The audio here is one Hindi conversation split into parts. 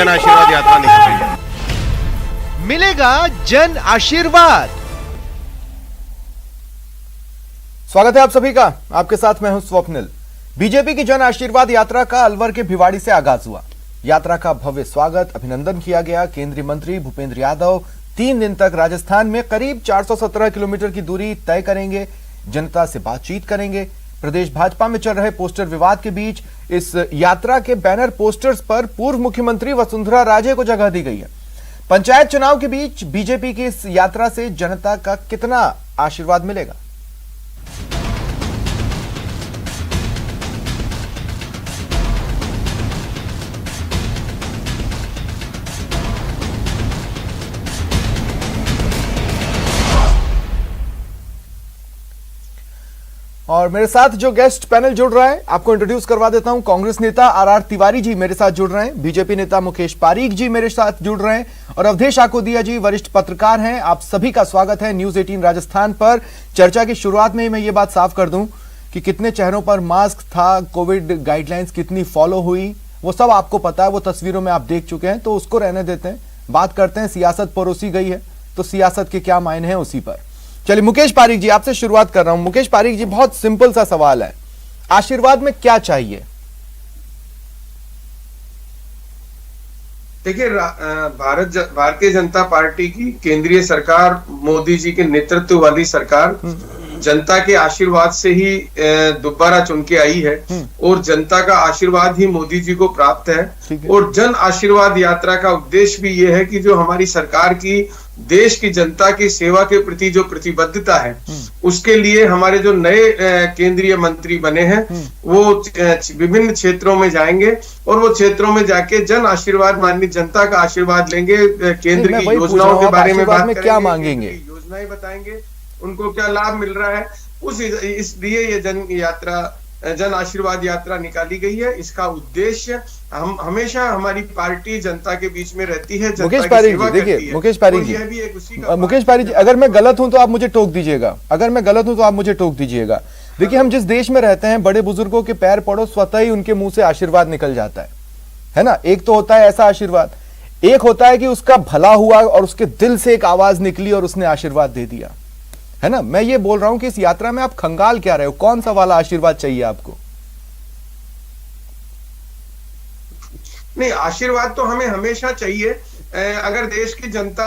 जन आशीर्वाद यात्रा निकल रही है। मिलेगा जन आशीर्वाद। स्वागत है आप सभी का, आपके साथ मैं हूं स्वप्निल। बीजेपी की जन आशीर्वाद यात्रा का अलवर के भिवाड़ी से आगाज हुआ। यात्रा का भव्य स्वागत, अभिनंदन किया गया। केंद्रीय मंत्री भूपेंद्र यादव 3 दिन तक राजस्थान में करीब 417 किलोमीटर की दूरी तय करेंगे, जनता से बातचीत करेंगे। प्रदेश भाजपा में चल रहे पोस्टर विवाद के बीच इस यात्रा के बैनर पोस्टर्स पर पूर्व मुख्यमंत्री वसुंधरा राजे को जगह दी गई है। पंचायत चुनाव के बीच बीजेपी की इस यात्रा से जनता का कितना आशीर्वाद मिलेगा? और मेरे साथ जो गेस्ट पैनल जुड़ रहा है, आपको इंट्रोड्यूस करवा देता हूं। कांग्रेस नेता आर तिवारी जी मेरे साथ जुड़ रहे हैं, बीजेपी नेता मुकेश पारीक जी मेरे साथ जुड़ रहे हैं और अवधेश आकोदिया जी वरिष्ठ पत्रकार हैं। आप सभी का स्वागत है न्यूज 18 राजस्थान पर। चर्चा की शुरुआत में ही मैं ये बात साफ कर दूं कि कितने चेहरों पर मास्क था, कोविड गाइडलाइंस कितनी फॉलो हुई, वो सब आपको पता है, वो तस्वीरों में आप देख चुके हैं, तो उसको रहने देते हैं। बात करते हैं, सियासत परोसी गई है तो सियासत के क्या मायने हैं उसी पर। चलिए मुकेश पारीक जी, आपसे शुरुआत कर रहा हूं। मुकेश पारीक जी, बहुत सिंपल सा सवाल है, आशीर्वाद में क्या चाहिए? देखिए, भारतीय जनता पार्टी की केंद्रीय सरकार, मोदी जी के नेतृत्व वाली सरकार जनता के आशीर्वाद से ही दोबारा चुन के आई है और जनता का आशीर्वाद ही मोदी जी को प्राप्त है। और जन आशीर्वाद यात्रा का उद्देश्य भी ये है कि जो हमारी सरकार की देश की जनता की सेवा के प्रति जो प्रतिबद्धता है, उसके लिए हमारे जो नए केंद्रीय मंत्री बने हैं वो विभिन्न क्षेत्रों में जाएंगे और वो क्षेत्रों में जाके जन आशीर्वाद, माननीय जनता का आशीर्वाद लेंगे। केंद्र की योजनाओं के बारे में बात करेंगे, क्या मांगेंगे, योजनाएं बताएंगे, उनको क्या लाभ मिल रहा है। इसलिए ये जन आशीर्वाद यात्रा निकाली गई है। इसका उद्देश्य हम हमेशा हमारी पार्टी जनता के बीच में रहती है। मुकेश पारीक जी, देखिए मुकेश पारीक जी, अगर मैं गलत हूं तो आप मुझे टोक दीजिएगा, अगर मैं गलत हूं तो आप मुझे टोक दीजिएगा। देखिए, हम जिस देश में रहते हैं, बड़े बुजुर्गों के पैर पड़ो, स्वतः ही उनके मुंह से आशीर्वाद निकल जाता है ना। एक तो होता है ऐसा आशीर्वाद, एक होता है कि उसका भला हुआ और उसके दिल से एक आवाज निकली और उसने आशीर्वाद दे दिया, है ना। मैं ये बोल रहा हूं कि इस यात्रा में आप खंगाल क्या रहे हो, कौन सा वाला आशीर्वाद चाहिए आपको? नहीं, आशीर्वाद तो हमें हमेशा चाहिए। अगर देश की जनता,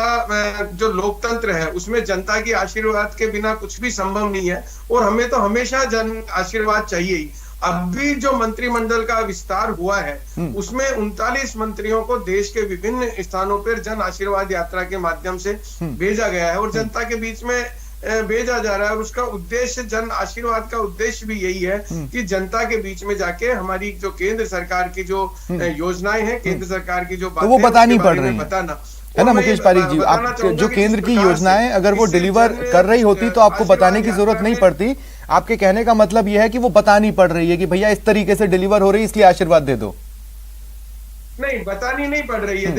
जो लोकतंत्र है, उसमें जनता की आशीर्वाद के बिना कुछ भी संभव नहीं है और हमें तो हमेशा जन आशीर्वाद चाहिए ही। अभी जो मंत्रिमंडल का विस्तार हुआ है उसमें 39 मंत्रियों को देश के विभिन्न स्थानों पर जन आशीर्वाद यात्रा के माध्यम से भेजा गया है और जनता के बीच में भेजा जा रहा है। और उसका उद्देश्य, जन आशीर्वाद का उद्देश्य भी यही है कि जनता के बीच में जाके हमारी जो केंद्र सरकार की जो योजनाएं हैं, केंद्र सरकार की जो बातें, तो वो बतानी पड़ रही बताना है ना। मुकेश पारीक जी, आप जो केंद्र की योजनाएं अगर वो डिलीवर कर रही होती तो आपको बताने की जरूरत नहीं पड़ती। आपके कहने का मतलब यह है कि वो बतानी पड़ रही है कि भैया इस तरीके से डिलीवर हो रही है, इसलिए आशीर्वाद दे दो। नहीं, बतानी नहीं पड़ रही है।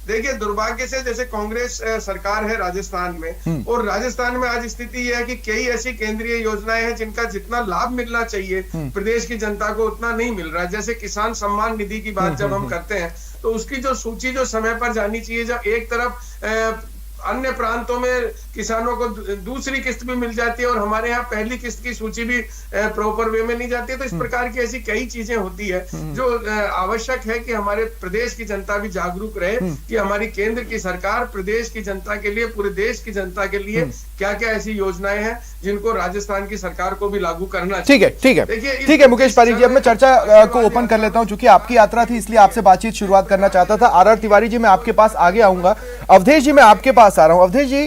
देखिए, दुर्भाग्य से जैसे कांग्रेस सरकार है राजस्थान में, और राजस्थान में आज स्थिति यह है कि कई ऐसी केंद्रीय योजनाएं हैं जिनका जितना लाभ मिलना चाहिए प्रदेश की जनता को उतना नहीं मिल रहा है। जैसे किसान सम्मान निधि की बात जब हम करते हैं तो उसकी जो सूची जो समय पर जानी चाहिए, जब एक तरफ अन्य प्रांतों में किसानों को दूसरी किस्त भी मिल जाती है और हमारे यहाँ पहली किस्त की सूची भी प्रॉपर वे में नहीं जाती है। तो इस प्रकार की ऐसी कई चीजें होती है जो आवश्यक है कि हमारे प्रदेश की जनता भी जागरूक रहे कि हमारी केंद्र की सरकार प्रदेश की जनता के लिए, पूरे देश की जनता के लिए क्या क्या ऐसी योजनाएं हैं जिनको राजस्थान की सरकार को भी लागू करना चाहिए। ठीक है मुकेश पारीक जी, अब मैं चर्चा को ओपन कर लेता हूं। चूंकि आपकी यात्रा थी इसलिए आपसे बातचीत शुरुआत करना चाहता था। आर तिवारी जी, मैं आपके पास आगे आऊंगा। अवधेश जी, मैं आपके पास आ रहा हूं। अवधेश जी,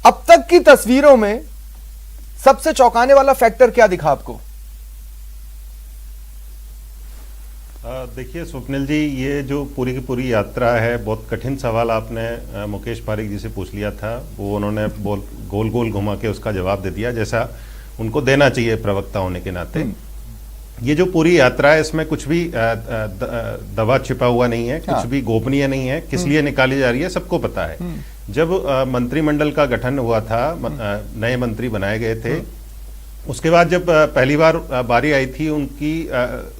अब तक की तस्वीरों में सबसे चौंकाने वाला फैक्टर क्या दिखा आपको? देखिए स्वप्निल जी, ये जो पूरी की पूरी यात्रा है, बहुत कठिन सवाल आपने मुकेश पारीक जी से पूछ लिया था, वो उन्होंने गोल गोल घुमा के उसका जवाब दे दिया जैसा उनको देना चाहिए प्रवक्ता होने के नाते। ये जो पूरी यात्रा है इसमें कुछ भी दवा छिपा हुआ नहीं है, कुछ भी गोपनीय नहीं है। किस लिए निकाली जा रही है सबको पता है। जब मंत्रिमंडल का गठन हुआ था, नए मंत्री बनाए गए थे, उसके बाद जब पहली बार बारी आई थी उनकी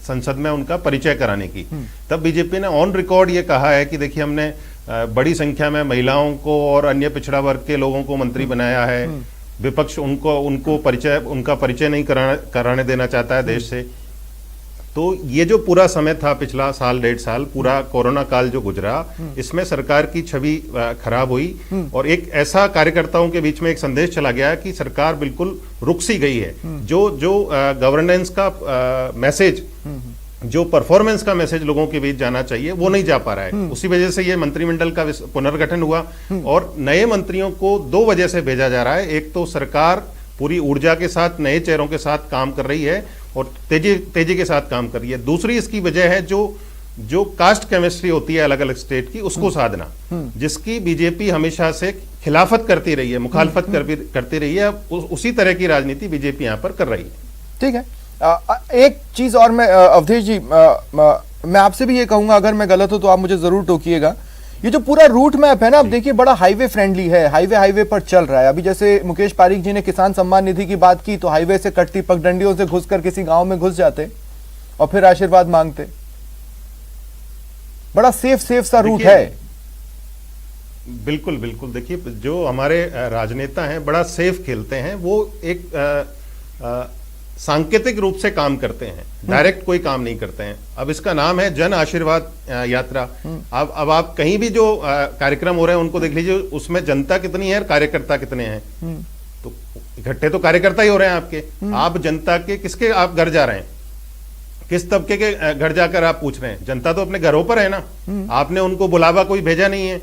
संसद में उनका परिचय कराने की, तब बीजेपी ने ऑन रिकॉर्ड ये कहा है कि देखिए हमने बड़ी संख्या में महिलाओं को और अन्य पिछड़ा वर्ग के लोगों को मंत्री बनाया है, विपक्ष उनका परिचय नहीं कराने देना चाहता है देश से। तो ये जो पूरा समय था, पिछला साल 1.5 साल, पूरा कोरोना काल जो गुजरा, इसमें सरकार की छवि खराब हुई और एक ऐसा कार्यकर्ताओं के बीच में एक संदेश चला गया कि सरकार बिल्कुल रुक सी गई है। जो गवर्नेंस का मैसेज, जो परफॉर्मेंस का मैसेज लोगों के बीच जाना चाहिए, वो नहीं जा पा रहा है। उसी वजह से ये मंत्रिमंडल का पुनर्गठन हुआ और नए मंत्रियों को 2 वजह से भेजा जा रहा है। एक तो सरकार पूरी ऊर्जा के साथ नए चेहरों के साथ काम कर रही है और तेजी के साथ काम कर रही है। दूसरी इसकी वजह है जो कास्ट केमिस्ट्री होती है अलग अलग स्टेट की, उसको साधना, जिसकी बीजेपी हमेशा से खिलाफत करती रही है, मुखालफत करती रही है। उसी तरह की राजनीति बीजेपी यहां पर कर रही है। ठीक है। एक चीज और मैं अवधेश जी, मैं आपसे भी ये कहूंगा, अगर मैं गलत हूं तो आप मुझे जरूर टोकिएगा। ये जो पूरा रूट मैप है ना, अब देखिए बड़ा हाईवे फ्रेंडली है, हाईवे पर चल रहा है। अभी जैसे मुकेश पारीक जी ने किसान सम्मान निधि की बात की, तो हाईवे से कटती पगडंडियों से घुसकर किसी गांव में घुस जाते और फिर आशीर्वाद मांगते। बड़ा सेफ सा रूट है। बिल्कुल बिल्कुल। देखिए जो हमारे राजनेता हैं बड़ा सेफ खेलते हैं, वो एक सांकेतिक रूप से काम करते हैं, डायरेक्ट कोई काम नहीं करते हैं। अब इसका नाम है जन आशीर्वाद यात्रा। अब आप कहीं भी जो कार्यक्रम हो रहे हैं उनको देख लीजिए, उसमें जनता कितनी है और कार्यकर्ता कितने हैं। तो इकट्ठे तो कार्यकर्ता ही हो रहे हैं आपके। आप जनता के किसके आप घर जा रहे हैं, किस तबके के घर जाकर आप पूछ रहे हैं? जनता तो अपने घरों पर है ना, आपने उनको बुलावा कोई भेजा नहीं है,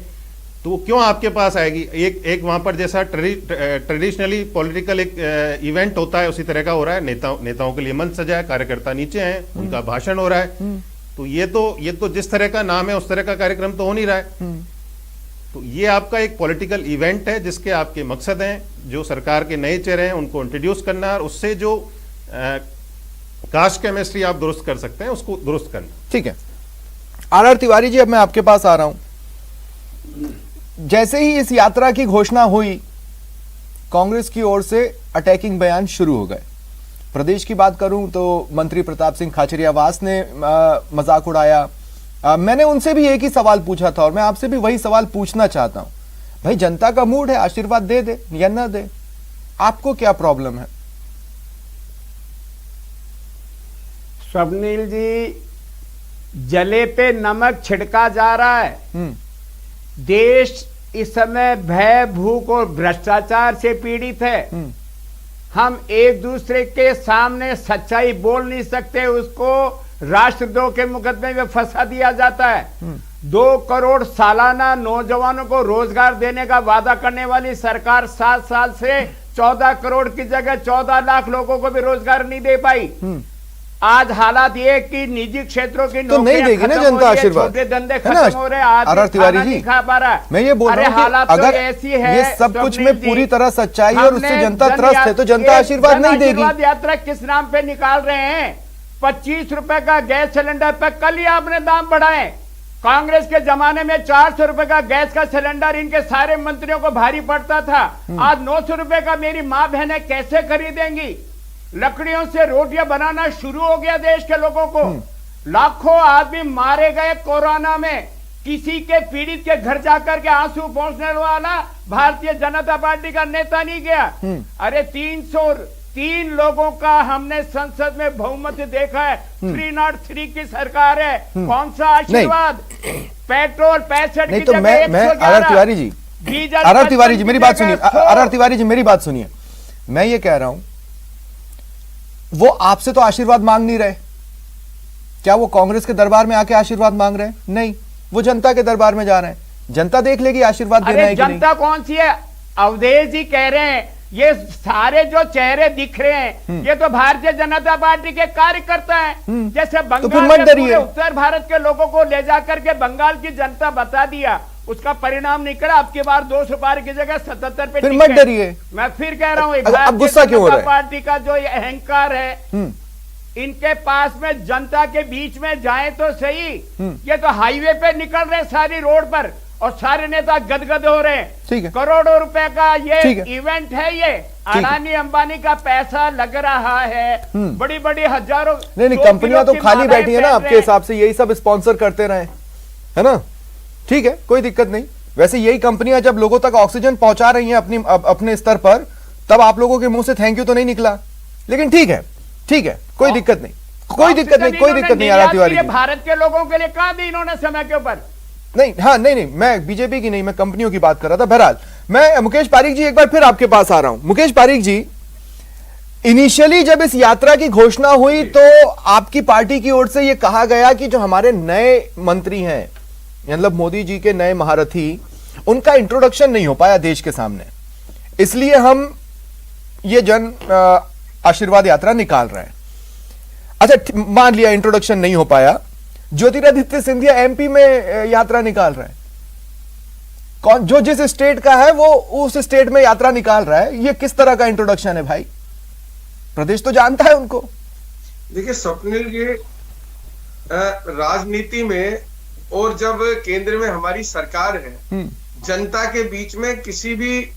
तो वो क्यों आपके पास आएगी? एक वहां पर जैसा ट्रेडिशनली पॉलिटिकल एक इवेंट होता है, उसी तरह का हो रहा है। नेताओं के लिए मंच सजा है, कार्यकर्ता नीचे हैं, उनका भाषण हो रहा है। तो ये तो जिस तरह का नाम है उस तरह का कार्यक्रम तो हो नहीं रहा है। तो ये आपका एक पॉलिटिकल इवेंट है जिसके आपके मकसद हैं, जो सरकार के नए चेहरे हैं उनको इंट्रोड्यूस करना और उससे जो कास्ट केमिस्ट्री आप दुरुस्त कर सकते हैं उसको दुरुस्त करना। ठीक है। आर तिवारी जी, अब मैं आपके पास आ रहा हूं। जैसे ही इस यात्रा की घोषणा हुई, कांग्रेस की ओर से अटैकिंग बयान शुरू हो गए। प्रदेश की बात करूं तो मंत्री प्रताप सिंह खाचरियावास ने मजाक उड़ाया। मैंने उनसे भी एक ही सवाल पूछा था और मैं आपसे भी वही सवाल पूछना चाहता हूं। भाई, जनता का मूड है, आशीर्वाद दे दे या ना दे, आपको क्या प्रॉब्लम है? स्वप्निल जी, जले पे नमक छिड़का जा रहा है। देश इस समय भय, भूख और भ्रष्टाचार से पीड़ित है। हम एक दूसरे के सामने सच्चाई बोल नहीं सकते, उसको राष्ट्रद्रोह के मुकदमे में फंसा दिया जाता है। 2 करोड़ सालाना नौजवानों को रोजगार देने का वादा करने वाली सरकार 7 साल से 14 करोड़ की जगह 14 लाख लोगों को भी रोजगार नहीं दे पाई। आज हालात ये कि निजी क्षेत्रों की तो नहीं देगी ना जनता आशीर्वाद, छोटे धंधे खत्म हो रहे हैं। आज तिवारी जी, मैं ये बोल रहा हूं कि अगर ऐसी है, ये सब कुछ में पूरी तरह सच्चाई और उससे जनता त्रस्त है तो जनता आशीर्वाद नहीं देगी। यात्रा किस नाम पे निकाल रहे हैं? 25 रुपए का गैस सिलेंडर पे कल ही आपने दाम बढ़ाए। कांग्रेस के जमाने में 400 रुपए का गैस का सिलेंडर इनके सारे मंत्रियों को भारी पड़ता था। आज 900 रुपए का मेरी माँ बहनें कैसे खरीदेंगी? लकड़ियों से रोटियां बनाना शुरू हो गया देश के लोगों को। लाखों आदमी मारे गए कोरोना में, किसी के पीड़ित के घर जाकर के आंसू पहुंचने वाला भारतीय जनता पार्टी का नेता नहीं गया। अरे 303 लोगों का हमने संसद में बहुमत देखा है। 303 की सरकार है, कौन सा आशीर्वाद? पेट्रोल 65 नहीं, तो मैं आर तिवारी जी, आर तिवारी जी मेरी बात सुनिए, आर तिवारी जी मेरी बात सुनिए। मैं ये कह रहा हूं, वो आपसे तो आशीर्वाद मांग नहीं रहे। क्या वो कांग्रेस के दरबार में आके आशीर्वाद मांग रहे हैं? नहीं, वो जनता के दरबार में जा रहे हैं। जनता देख लेगी आशीर्वाद देना है कि नहीं। जनता कौन सी है? अवधेश जी कह रहे हैं ये सारे जो चेहरे दिख रहे हैं ये तो भारतीय जनता पार्टी के कार्यकर्ता हैं। जैसे बंगाल के उत्तर भारत के लोगों को ले जाकर के बंगाल की जनता बता दिया, उसका परिणाम निकला। अब की बार 200 पार की जगह 77 पे। फिर मत डरिए, मैं फिर कह रहा हूँ, अब गुस्सा क्यों हो रहा है? पार्टी का जो अहंकार है, इनके पास में जनता के बीच में जाए तो सही। ये तो हाईवे पे निकल रहे सारी रोड पर, और सारे नेता गदगद हो रहे ठीक है। हैं। करोड़ों रुपए का ठीक ये है। इवेंट है, ये अडानी अंबानी का पैसा लग रहा है, बड़ी बड़ी हजारों नहीं, 100 कंपनियां किलो तो की खाली मालाएं बैठी है ना पहन आपके रहे हैं। हिसाब से, यही सब स्पॉन्सर करते रहे, है ना? ठीक है, कोई दिक्कत नहीं। वैसे यही कंपनियां जब लोगों तक ऑक्सीजन पहुंचा रही हैं अपने स्तर पर, तब आप लोगों के मुंह से थैंक यू तो नहीं निकला, लेकिन ठीक है, ठीक है, कोई दिक्कत नहीं, कोई दिक्कत नहीं, कोई दिक्कत नहीं। आरआर तिवारी जी, भारत के लोगों के लिए कहाँ दी इन्होंने समय के ऊपर? नहीं, हाँ, नहीं, मैं बीजेपी की नहीं, मैं कंपनियों की बात कर रहा था। बहरहाल, मैं मुकेश पारीक जी एक बार फिर आपके पास आ रहा हूं। मुकेश पारीक जी, इनिशियली जब इस यात्रा की घोषणा हुई तो आपकी पार्टी की ओर से यह कहा गया कि जो हमारे नए मंत्री हैं, मतलब मोदी जी के नए महारथी, उनका इंट्रोडक्शन नहीं हो पाया देश के सामने, इसलिए हम ये जन आशीर्वाद यात्रा निकाल रहे हैं। अच्छा, मान लिया इंट्रोडक्शन नहीं हो पाया, ज्योतिरादित्य सिंधिया एमपी में यात्रा निकाल रहे हैं। कौन जो जिस स्टेट का है वो उस स्टेट में यात्रा निकाल रहा है, ये किस तरह का इंट्रोडक्शन है भाई? प्रदेश तो जानता है उनको। देखिए स्वप्निल जी, राजनीति में और जब केंद्र में हमारी सरकार है, जनता के बीच में किसी भी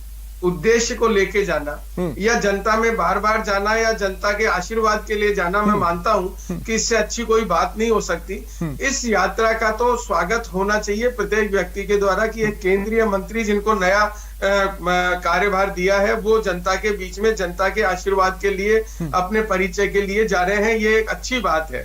उद्देश्य को लेके जाना या जनता में बार बार जाना या जनता के आशीर्वाद के लिए जाना, मैं मानता हूं कि इससे अच्छी कोई बात नहीं हो सकती। इस यात्रा का तो स्वागत होना चाहिए प्रत्येक व्यक्ति के द्वारा कि एक केंद्रीय मंत्री जिनको नया कार्यभार दिया है, वो जनता के बीच में जनता के आशीर्वाद के लिए, अपने परिचय के लिए जा रहे हैं, ये एक अच्छी बात है।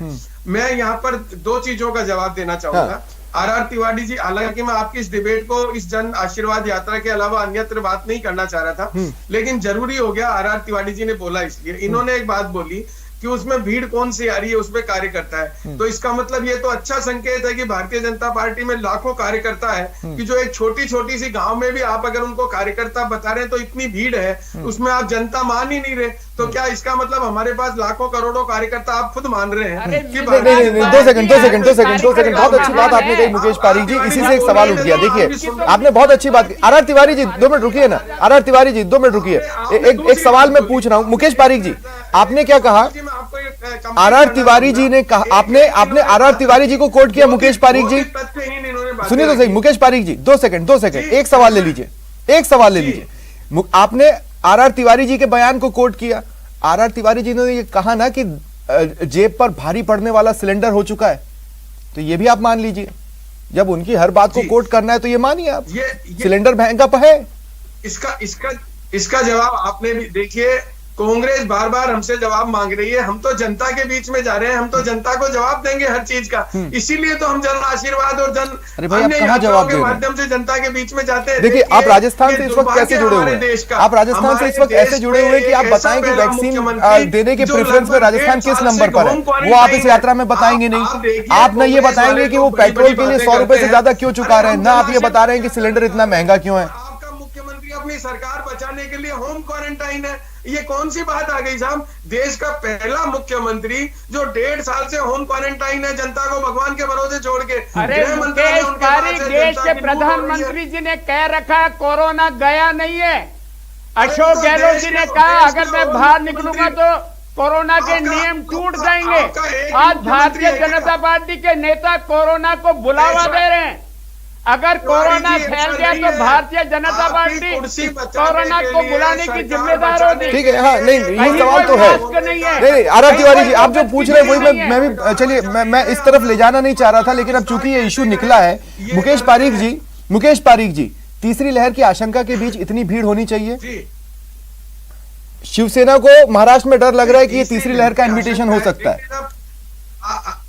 मैं यहाँ पर दो चीजों का जवाब देना चाहूंगा। आरआर तिवारी जी, हालांकि मैं आपकी इस डिबेट को इस जन आशीर्वाद यात्रा के अलावा अन्यत्र बात नहीं करना चाह रहा था, लेकिन जरूरी हो गया, आरआर तिवारी जी ने बोला इसलिए। इन्होंने एक बात बोली कि उसमें भीड़ कौन सी आ रही है, उसमें कार्यकर्ता है, तो इसका मतलब ये तो अच्छा संकेत है कि भारतीय जनता पार्टी में लाखों कार्यकर्ता है कि जो एक छोटी छोटी सी गांव में भी आप अगर उनको कार्यकर्ता बता रहे हैं तो इतनी भीड़ है, उसमें आप जनता मान ही नहीं रहे, तो क्या इसका मतलब हमारे पास लाखों करोड़ों कार्यकर्ता आप खुद मान रहे हैं कि नहीं, 2 सेकंड, बहुत अच्छी बात आपने कही मुकेश पारीक जी, इसी से एक सवाल उठ गया। देखिए, आपने बहुत अच्छी बात की। आरआर तिवारी जी 2 मिनट रुकिए ना, आरआर तिवारी जी 2 मिनट रुकिए, एक सवाल मैं पूछ रहा हूं। मुकेश पारीक जी, आपने क्या कहा? आरआर तिवारी जी ने कहा, आपने आरआर तिवारी जी को कोट किया मुकेश पारीक जी। सुनिए तो सही मुकेश पारीक जी, 2 सेकंड, एक सवाल ले लीजिए। आपने आरआर तिवारी जी के बयान को कोट किया। आरआर तिवारी जी ने ये कहा ना कि जेब पर भारी पड़ने वाला सिलेंडर हो चुका है, तो ये भी आप मान लीजिए। जब उनकी हर बात को कोट करना है तो ये मानिए आप, सिलेंडर महंगा है। इसका जवाब आपने भी देखिए, कांग्रेस बार बार हमसे जवाब मांग रही है, हम तो जनता के बीच में जा रहे हैं, हम तो जनता को जवाब देंगे हर चीज का, इसीलिए तो हम जन आशीर्वाद और अन्य यात्राओं के माध्यम से जनता के बीच में जाते हैं। देखिए, आप राजस्थान से इस वक्त कैसे जुड़े हुए हैं? आप राजस्थान से इस वक्त ऐसे जुड़े हुए कि आप बताएं कि वैक्सीन देने के प्रेफरेंस में राजस्थान किस नंबर पर है, वो आप इस यात्रा में बताएंगे नहीं। आप न ये बताएंगे कि वो पेट्रोल के लिए 100 रुपए से ज्यादा क्यों चुका रहे हैं, ना आप ये बता रहे हैं कि सिलेंडर इतना महंगा क्यों है। आपका मुख्यमंत्री अपनी सरकार बचाने के लिए होम क्वारंटाइन है, ये कौन सी बात आ गई साहब? देश का पहला मुख्यमंत्री जो 1.5 साल से होम क्वारंटाइन है, जनता को भगवान के भरोसे छोड़ के। अरे मुकेश पारीक, देश के प्रधानमंत्री जी ने कह रखा है कोरोना गया नहीं है। अशोक गहलोत जी ने कहा अगर मैं बाहर निकलूंगा तो कोरोना के नियम टूट जाएंगे। आज भारतीय जनता पार्टी के नेता कोरोना को बुलावा दे रहे हैं। अगर कोरोना फैल गया तो भारतीय जनता पार्टी कोरोना को बुलाने की जिम्मेदार होगी। ठीक है, हाँ, नहीं, ये सवाल तो है। नहीं, आरआर तिवारी जी, आप जो पूछ रहे हैं वही मैं भी, चलिए, मैं इस तरफ ले जाना नहीं चाह रहा था, लेकिन अब चूंकि ये इशू निकला है, मुकेश पारीक जी, तीसरी लहर की आशंका के बीच इतनी भीड़ होनी चाहिए? शिवसेना को महाराष्ट्र में डर लग रहा है कि ये तीसरी लहर का इन्विटेशन हो सकता है।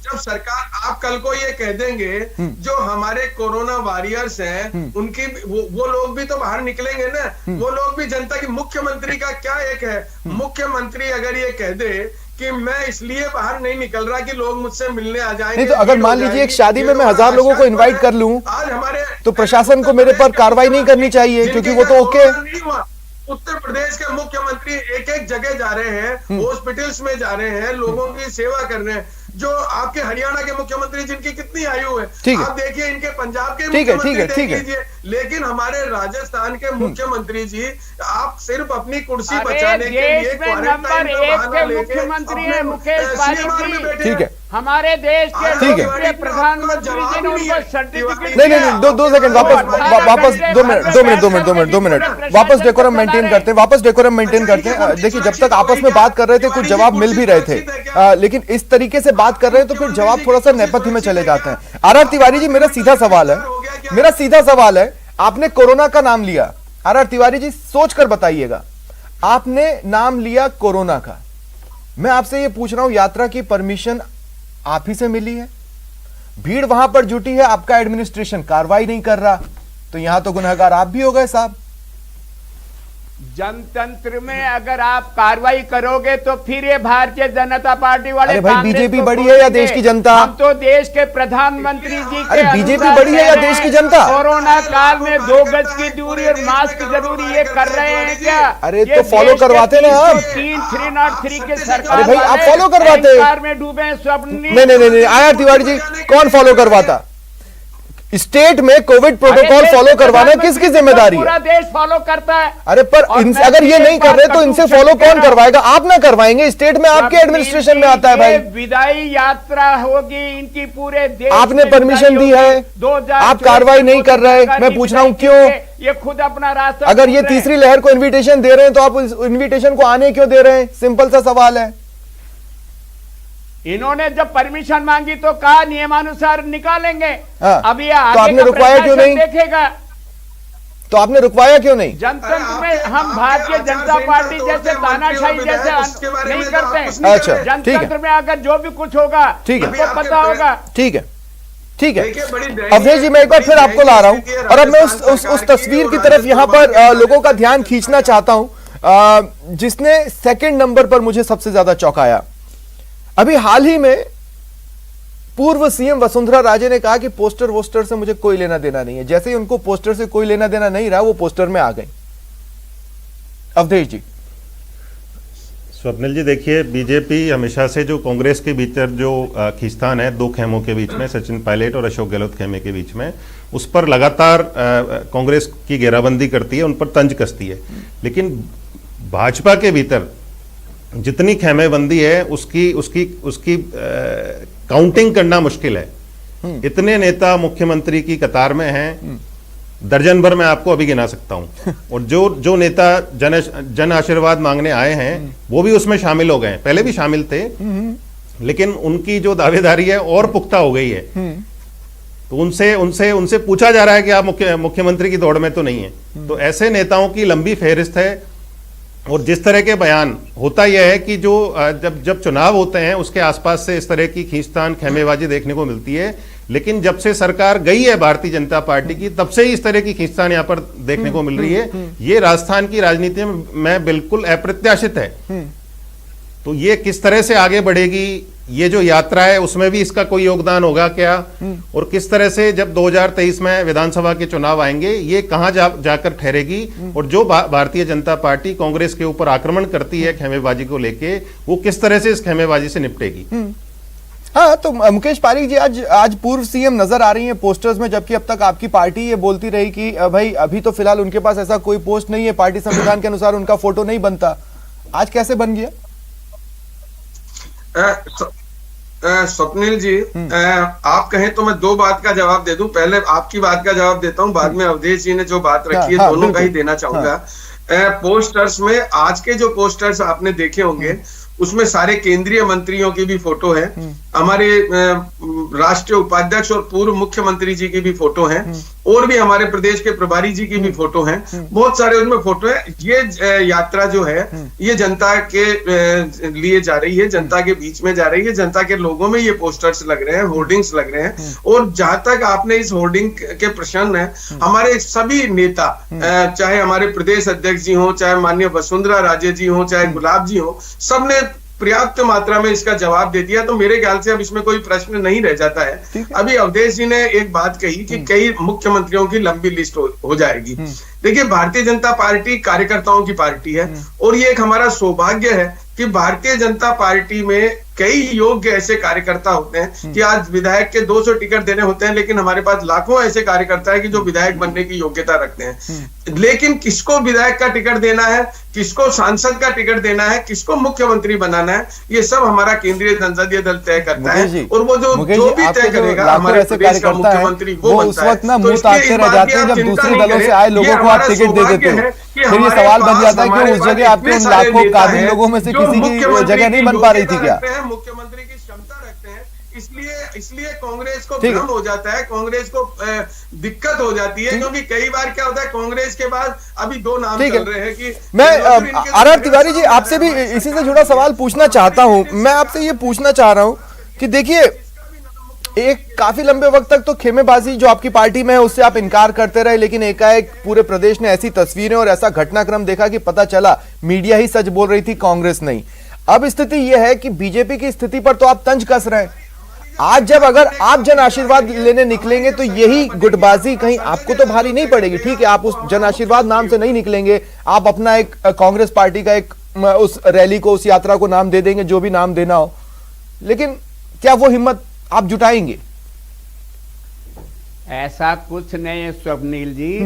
जब सरकार, आप कल को ये कह देंगे जो हमारे कोरोना वॉरियर्स हैं, उनकी वो लोग भी तो बाहर निकलेंगे ना, वो लोग भी जनता की। मुख्यमंत्री का क्या एक है, मुख्यमंत्री अगर ये कह दे कि मैं इसलिए बाहर नहीं निकल रहा कि लोग मुझसे मिलने आ जाएंगे, नहीं तो अगर मान लीजिए एक शादी में मैं 1000 लोगों को इनवाइट कर लूं, आज हमारे तो प्रशासन को मेरे पर कार्रवाई नहीं करनी चाहिए, क्योंकि वो तो ओके। उत्तर प्रदेश के मुख्यमंत्री एक एक जगह जा रहे हैं, हॉस्पिटल्स में जा रहे हैं, लोगों की सेवा कर रहे हैं। जो आपके हरियाणा के मुख्यमंत्री जिनकी कितनी आयु है, आप देखिए, इनके पंजाब के मुख्यमंत्री देख लीजिए, लेकिन हमारे राजस्थान के मुख्यमंत्री जी, आप सिर्फ अपनी कुर्सी बचाने के लिए नंबर 1 के मुख्यमंत्री है मुकेश पारीक जी। ठीक है, हमारे देश के ठीक है। लोकप्रिय प्रधानमंत्री जी ने उनको सर्टिफिकेट नहीं, दो सेकंड, वापस 2 मिनट वापस डेकोरम मेंटेन करते हैं। देखिए, जब तक आपस में बात कर रहे थे कुछ जवाब मिल भी रहे थे, लेकिन इस तरीके से बात कर रहे हैं तो फिर जवाब थोड़ा सा नेपथ्य में चले जाते हैं। आर तिवारी जी, मेरा सीधा सवाल है, आपने कोरोना का नाम लिया। आर तिवारी जी, सोच कर बताइएगा, आपने नाम लिया कोरोना का, मैं आपसे ये पूछ रहा हूं, यात्रा की परमिशन आप ही से मिली है, भीड़ वहां पर जुटी है, आपका एडमिनिस्ट्रेशन कार्रवाई नहीं कर रहा, तो यहां तो गुनहगार आप भी हो गए साहब। जनतंत्र में अगर आप कार्रवाई करोगे तो फिर ये भारतीय जनता पार्टी वाले, अरे भाई, बीजेपी बड़ी है या देश की जनता? हम तो देश के प्रधानमंत्री जी के, अरे बीजेपी बड़ी है या देश की जनता? कोरोना काल में 2 गज की दूरी और मास्क जरूरी, ये कर रहे हैं क्या? अरे तो फॉलो करवाते ना आप। 303 के सरकार, अरे भाई, आप फॉलो करवाते में डूबे स्वप्न। नहीं, आर तिवारी जी, कौन फॉलो करवाता? स्टेट में कोविड प्रोटोकॉल फॉलो करवाना किसकी जिम्मेदारी है? पूरा देश फॉलो करता है। अरे पर अगर ये नहीं कर रहे तो इनसे फॉलो कौन करवाएगा? आप ना करवाएंगे, स्टेट में आपके एडमिनिस्ट्रेशन में आता है भाई। विदाई यात्रा होगी इनकी पूरे देश, आपने परमिशन दी है, आप कार्रवाई नहीं कर रहे, मैं पूछ रहा हूं क्यों? ये खुद अपना रास्ता, अगर ये तीसरी लहर को इन्विटेशन दे रहे हैं तो आप उस इन्विटेशन को आने क्यों दे रहे हैं? सिंपल सा सवाल है। इन्होंने जब परमिशन मांगी तो कहा नियमानुसार निकालेंगे। हाँ, अभी तो आगे आपने का रुकवाया क्यों नहीं? देखेगा। तो आपने रुकवाया क्यों नहीं? जनतंत्र में हम भारतीय जनता पार्टी जैसे तानाशाही जैसे नहीं करते हैं। अच्छा, ठीक है। जनतंत्र में अगर जो भी कुछ होगा, ठीक है, आपको पता होगा। ठीक है। अवधेश जी, मैं एक बार फिर आपको ला रहा हूं और अब मैं उस तस्वीर की तरफ यहां पर लोगों का ध्यान खींचना चाहता हूं जिसने सेकंड नंबर पर मुझे सबसे ज्यादा चौंकाया। अभी हाल ही में पूर्व सीएम वसुंधरा राजे ने कहा कि पोस्टर वोस्टर से मुझे कोई लेना देना नहीं है। जैसे ही उनको पोस्टर से कोई लेना देना नहीं रहा, वो पोस्टर में आ गई। अवधेश जी। स्वप्निल जी, देखिए, बीजेपी हमेशा से जो कांग्रेस के भीतर जो खींचतान है 2 खेमों के बीच में, सचिन पायलट और अशोक गहलोत खेमे के बीच में, उस पर लगातार कांग्रेस की घेराबंदी करती है, उन पर तंज कसती है। लेकिन भाजपा के भीतर जितनी खेमेबंदी है उसकी काउंटिंग करना मुश्किल है। इतने नेता मुख्यमंत्री की कतार में हैं, दर्जन भर मैं आपको अभी गिना सकता हूं। और जो नेता जन आशीर्वाद मांगने आए हैं वो भी उसमें शामिल हो गए, पहले भी शामिल थे, लेकिन उनकी जो दावेदारी है और पुख्ता हो गई है। तो उनसे पूछा जा रहा है कि आप मुख्यमंत्री की दौड़ में तो नहीं है। तो ऐसे नेताओं की लंबी फहरिस्त है। और जिस तरह के बयान, होता यह है कि जो जब चुनाव होते हैं उसके आसपास से इस तरह की खींचतान खेमेबाजी देखने को मिलती है, लेकिन जब से सरकार गई है भारतीय जनता पार्टी की, तब से ही इस तरह की खींचतान यहाँ पर देखने को मिल रही है। ये राजस्थान की राजनीति में बिल्कुल अप्रत्याशित है। तो ये किस तरह से आगे बढ़ेगी, ये जो यात्रा है उसमें भी इसका कोई योगदान होगा क्या? और किस तरह से जब 2023 में विधानसभा के चुनाव आएंगे, ये कहां जाकर ठहरेगी? और जो भारतीय जनता पार्टी कांग्रेस के ऊपर आक्रमण करती है खेमेबाजी को लेके, वो किस तरह से इस खेमेबाजी से निपटेगी? हाँ, तो मुकेश पारीक जी, आज पूर्व सीएम नजर आ रही हैं पोस्टर्स में, जबकि अब तक आपकी पार्टी ये बोलती रही कि भाई अभी तो फिलहाल उनके पास ऐसा कोई पोस्ट नहीं है, पार्टी संविधान के अनुसार उनका फोटो नहीं बनता। आज कैसे बन गया? स्वप्निल जी, आप कहें तो मैं 2 बात का जवाब दे दूं। पहले आपकी बात का जवाब देता हूं, बाद में अवधेश जी ने जो बात रखी है दोनों का ही देना चाहूंगा। पोस्टर्स में आज के जो पोस्टर्स आपने देखे होंगे उसमें सारे केंद्रीय मंत्रियों की भी फोटो है, हमारे राष्ट्रीय उपाध्यक्ष और पूर्व मुख्यमंत्री जी की भी फोटो है, और भी हमारे प्रदेश के प्रभारी जी की भी फोटो है, बहुत सारे उसमें फोटो है। ये यात्रा जो है ये जनता के लिए जा रही है, जनता के बीच में जा रही है, जनता के लोगों में ये पोस्टर्स लग रहे हैं, होर्डिंग्स लग रहे हैं। और जहां तक आपने इस होर्डिंग के प्रश्न है, हमारे सभी नेता, चाहे हमारे प्रदेश अध्यक्ष जी हो, चाहे माननीय वसुंधरा राजे जी हो, चाहे गुलाब जी हो, सबने पर्याप्त मात्रा में इसका जवाब दे दिया। तो मेरे ख्याल से अब इसमें कोई प्रश्न नहीं रह जाता है। अभी अवधेश जी ने एक बात कही कि कई मुख्यमंत्रियों की लंबी लिस्ट हो जाएगी। देखिए, भारतीय जनता पार्टी कार्यकर्ताओं की पार्टी है, और ये एक हमारा सौभाग्य है कि भारतीय जनता पार्टी में कई योग्य ऐसे कार्यकर्ता होते हैं कि आज विधायक के 200 टिकट देने होते हैं, लेकिन हमारे पास लाखों ऐसे कार्यकर्ता है कि जो विधायक बनने की योग्यता रखते हैं। लेकिन किसको विधायक का टिकट देना है, किसको सांसद का टिकट देना है, किसको मुख्यमंत्री बनाना है, ये सब हमारा केंद्रीय संसदीय दल तय करता है। और वो जो भी तय करेगा हमारे प्रदेश का मुख्यमंत्री वो उस वक्त ना मुंह ताकते रह जाते हैं जब दूसरे दलों से आए लोगों को आप टिकट दे देते हो। फिर ये सवाल बन जाता है कि उस जगह आपके उन लाखों काबिल लोगों में से किसी की जगह नहीं बन पा रही थी क्या? मुख्यमंत्री की क्षमता रखते हैं, इसलिए कांग्रेस को भ्रम हो जाता है, कांग्रेस को दिक्कत हो जाती है, क्योंकि कई बार क्या होता है कांग्रेस के बाद अभी दो नाम चल रहे हैं कि मैं आर तिवारी जी आपसे भी इसी से जुड़ा सवाल पूछना चाहता हूं। मैं आपसे ये पूछना चाह रहा हूं कि देखिए एक काफी लंबे वक्त तक तो खेमेबाजी जो आपकी पार्टी में है उससे आप इनकार करते रहे, लेकिन एकाएक पूरे प्रदेश ने ऐसी तस्वीरें और ऐसा घटनाक्रम देखा कि पता चला मीडिया ही सच बोल रही थी, कांग्रेस नहीं। अब स्थिति यह है कि बीजेपी की स्थिति पर तो आप तंज कस रहे हैं। आज जब अगर आप जन आशीर्वाद लेने निकलेंगे तो यही गुटबाजी कहीं आपको तो भारी नहीं पड़ेगी? ठीक है, आप उस जन आशीर्वाद नाम से नहीं निकलेंगे, आप अपना एक कांग्रेस पार्टी का एक उस रैली को, उस यात्रा को नाम दे देंगे, जो भी नाम देना हो, लेकिन क्या वो हिम्मत आप जुटाएंगे? ऐसा कुछ नहीं है स्वप्निल जी।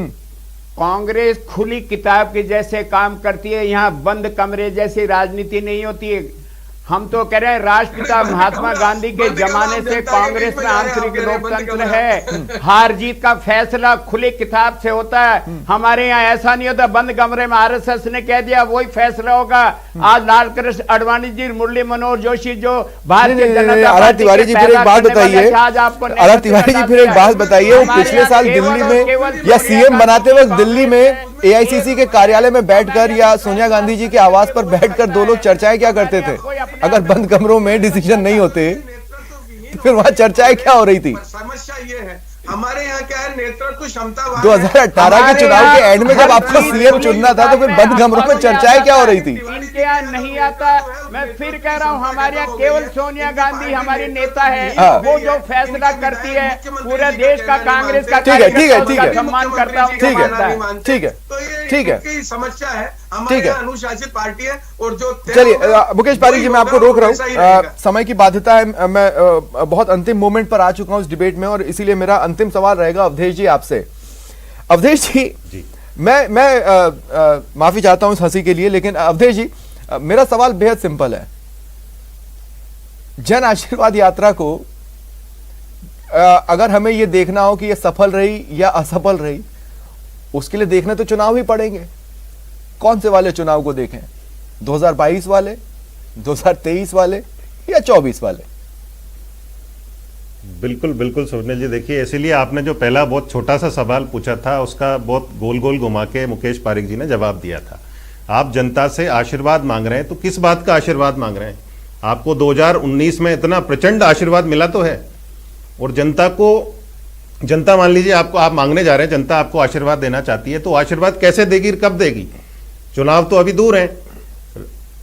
कांग्रेस खुली किताब के जैसे काम करती है, यहाँ बंद कमरे जैसी राजनीति नहीं होती है। हम तो कह रहे हैं राष्ट्रपिता महात्मा गांधी के जमाने से कांग्रेस में आंतरिक लोकतंत्र है, हार जीत का फैसला खुली किताब से होता है। हमारे यहाँ ऐसा नहीं होता बंद कमरे में आरएसएस ने कह दिया वही फैसला होगा। आज लाल कृष्ण आडवाणी जी, मुरली मनोहर जोशी जो भारतीय जनता पार्टी तिवारी जी फिर एक बात बताइए, आर तिवारी जी फिर एक बात बताइए, पिछले साल दिल्ली में या सीएम बनाते वक्त दिल्ली में एआईसीसी के कार्यालय में बैठकर या सोनिया गांधी जी के आवास पर बैठकर दो लोग चर्चाएं क्या करते थे? अगर बंद कमरों में डिसीजन नहीं होते तो फिर वहां चर्चाएं क्या हो रही थी? समस्या ये है हमारे यहाँ क्या है, नेतृत्व क्षमता 2018 के चुनाव के एंड में जब आपको सीएम चुनना था तो फिर बंद कमरों में चर्चाएं क्या हो रही थी? इनके यहाँ नहीं आता। मैं फिर कह रहा हूँ हमारे यहाँ केवल सोनिया गांधी हमारी नेता है, वो जो फैसला करती है पूरे देश का कांग्रेस का सम्मान करता हूँ। ठीक है, समस्या है हमारे अनुशासित पार्टी है। और जो चलिए मुकेश पारीक जी मैं आपको रोक रहा हूँ, समय की बाध्यता है, मैं बहुत अंतिम मोमेंट पर आ चुका हूँ इस डिबेट में, और इसीलिए मेरा अंतिम सवाल रहेगा अवधेश जी आपसे। अवधेश जी मैं माफी चाहता हूँ इस हंसी के लिए, लेकिन अवधेश जी मेरा सवाल बेहद सिंपल है। जन आशीर्वाद यात्रा को अगर हमें यह देखना हो कि यह सफल रही या असफल रही, उसके लिए देखने तो चुनाव ही पड़ेंगे। कौन से वाले चुनाव को देखें? 2022 वाले, 2023 वाले या 24 वाले? बिल्कुल बिल्कुल स्वप्निल जी, देखिए इसीलिए आपने जो पहला बहुत छोटा सा सवाल पूछा था उसका बहुत गोल गोल घुमा के मुकेश पारीक जी ने जवाब दिया था। आप जनता से आशीर्वाद मांग रहे हैं, तो किस बात का आशीर्वाद मांग रहे हैं? आपको 2019 में इतना प्रचंड आशीर्वाद मिला तो है, और जनता मान लीजिए आपको, आप मांगने जा रहे हैं, जनता आपको आशीर्वाद देना चाहती है, तो आशीर्वाद कैसे देगी, कब देगी? चुनाव तो अभी दूर हैं,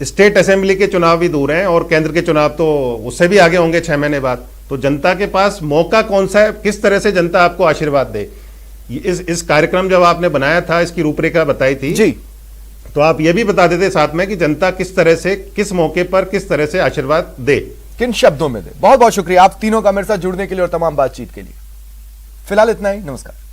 स्टेट असेंबली के चुनाव भी दूर हैं, और केंद्र के चुनाव तो उससे भी आगे होंगे 6 महीने बाद। तो जनता के पास मौका कौन सा है, किस तरह से जनता आपको आशीर्वाद दे? इस कार्यक्रम जब आपने बनाया था, इसकी रूपरेखा बताई थी जी, तो आप ये भी बता देते साथ में कि जनता किस तरह से, किस मौके पर किस तरह से आशीर्वाद दे, किन शब्दों में दे। बहुत बहुत शुक्रिया आप तीनों का मेरे साथ जुड़ने के लिए और तमाम बातचीत के लिए। फिलहाल इतना ही, नमस्कार।